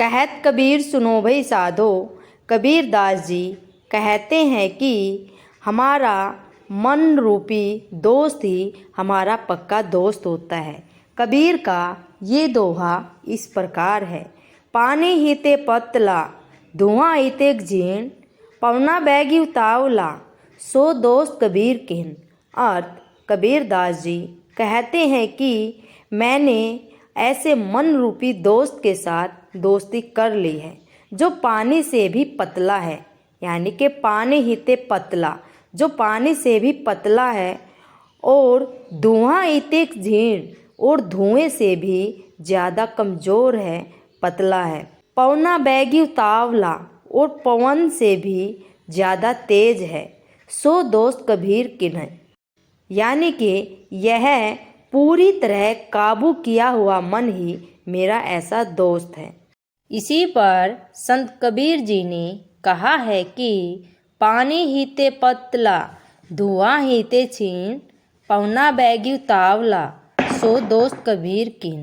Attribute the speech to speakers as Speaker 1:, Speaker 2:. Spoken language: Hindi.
Speaker 1: कहत कबीर सुनो भई साधो। कबीर दास जी कहते हैं कि हमारा मन रूपी दोस्त ही हमारा पक्का दोस्त होता है। कबीर का ये दोहा इस प्रकार है। पानी हीते पतला धुआं हीते झीण, पवना बैगी उतावला सो दोस्त कबीर किन। अर्थ, कबीर दास जी कहते हैं कि मैंने ऐसे मन रूपी दोस्त के साथ दोस्ती कर ली है जो पानी से भी पतला है, यानी कि पानी हीते पतला, जो पानी से भी पतला है, और धुआं हीते झीण, और धुएं से भी ज़्यादा कमज़ोर है, पतला है। पवना बैगी उतावला, और पवन से भी ज़्यादा तेज है। सो दोस्त कबीर किन है, यानी कि यह पूरी तरह काबू किया हुआ मन ही मेरा ऐसा दोस्त है। इसी पर संत कबीर जी ने कहा है कि पानी हीते पतला धुआं हीते छीण, पवना बैगी उतावला सो दोस्त कबीर किन।